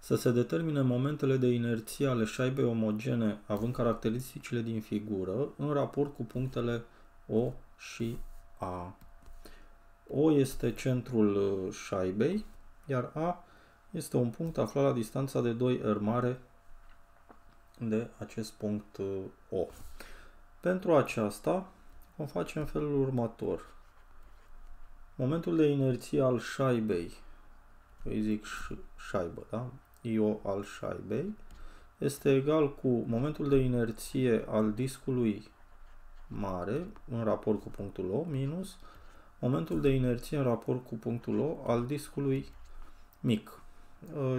Să se determine momentele de inerție ale șaibei omogene având caracteristicile din figură în raport cu punctele O și A. O este centrul șaibei, iar A este un punct aflat la distanța de 2 R mare de acest punct O. Pentru aceasta vom face în felul următor. Momentul de inerție al șaibei, îi zic șaibă, da? I-O al șaibei, este egal cu momentul de inerție al discului mare în raport cu punctul O minus momentul de inerție în raport cu punctul O al discului mic.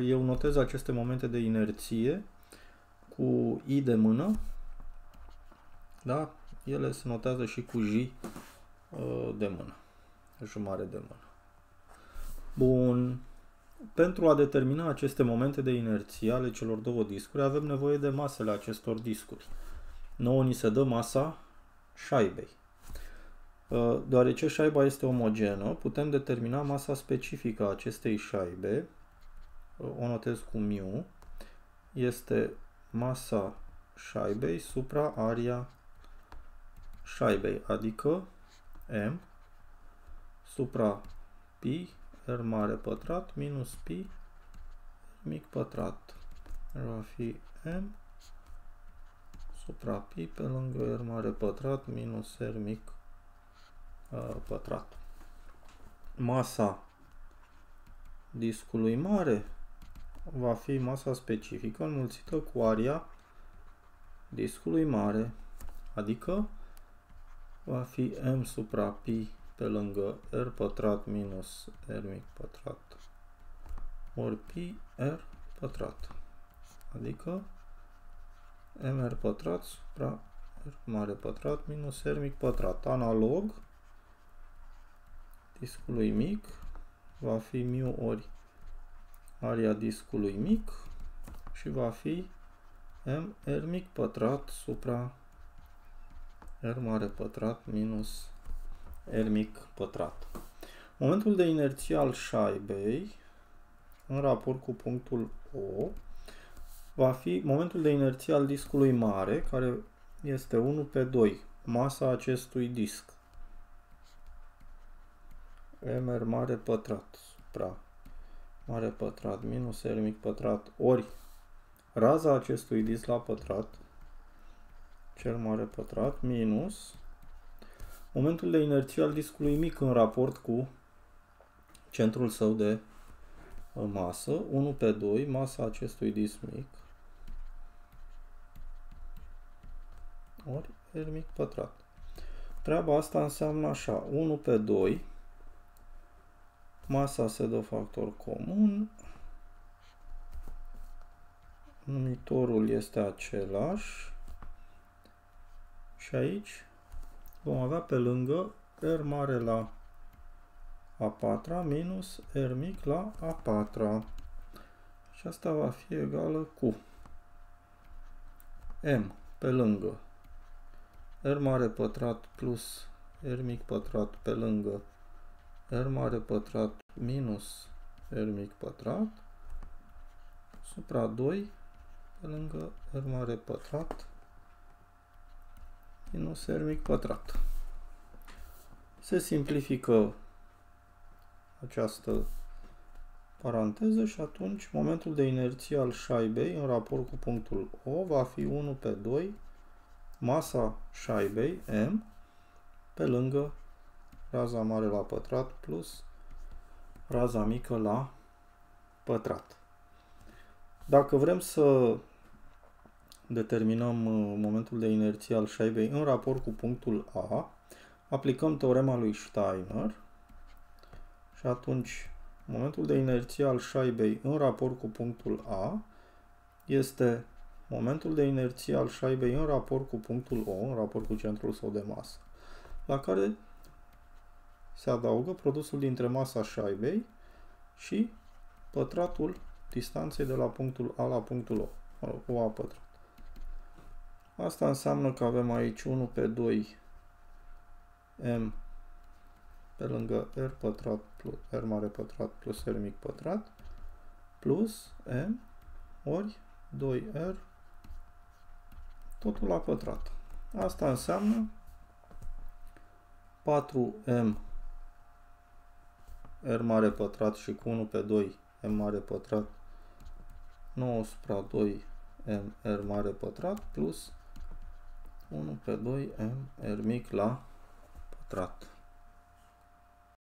Eu notez aceste momente de inerție cu I de mână, da? Ele se notează și cu J de mână, jumare de mână. Bun. Pentru a determina aceste momente de inerție ale celor două discuri, avem nevoie de masele acestor discuri. Nouă ni se dă masa șaibei. Deoarece șaiba este omogenă, putem determina masa specifică a acestei șaibe, o notez cu μ, este masa șaibei supra aria șaibei, adică M supra pi R mare pătrat minus pi R mic pătrat. Va fi M supra pi pe lângă R mare pătrat minus R mic pătrat. Masa discului mare va fi masa specifică înmulțită cu aria discului mare, adică va fi M supra pi pe lângă R pătrat minus R mic pătrat ori pi R pătrat, adică mr pătrat supra R mare pătrat minus R mic pătrat. Analog, discului mic va fi μ ori aria discului mic și va fi M R mic pătrat supra R mare pătrat minus R mic pătrat. Momentul de inerție al șaibei în raport cu punctul O va fi momentul de inerție al discului mare, care este 1 pe 2, masa acestui disc. Mr mare pătrat supra mare pătrat minus R mic pătrat ori raza acestui disc la pătrat, cel mare pătrat, minus momentul de inerție al discului mic în raport cu centrul său de masă, 1 pe 2, masa acestui disc mic, ori R mic pătrat. Treaba asta înseamnă așa, 1 pe 2, masa se dă factor comun, numitorul este același și aici vom avea pe lângă R mare la a patra minus R mic la a patra. Și asta va fi egală cu M pe lângă R mare pătrat plus R mic pătrat pe lângă R mare pătrat minus R mic pătrat supra 2 pe lângă R mare pătrat minus R mic pătrat. Se simplifică această paranteză și atunci momentul de inerție al șaibei în raport cu punctul O va fi 1 pe 2 masa șaibei M pe lângă raza mare la pătrat plus raza mică la pătrat. Dacă vrem să determinăm momentul de inerție al șaibei în raport cu punctul A, aplicăm teorema lui Steiner și atunci momentul de inerție al șaibei în raport cu punctul A este momentul de inerție al șaibei în raport cu punctul O, în raport cu centrul său de masă, la care se adaugă produsul dintre masa șaibei și pătratul distanței de la punctul A la punctul O, O A pătrat. Asta înseamnă că avem aici 1 pe 2 M pe lângă R pătrat plus R mare pătrat plus R mic pătrat plus M ori 2R totul la pătrat. Asta înseamnă 4M R mare pătrat și cu 1 pe 2 M mare pătrat 9 supra 2 M R mare pătrat plus 1 pe 2 M R mic la pătrat.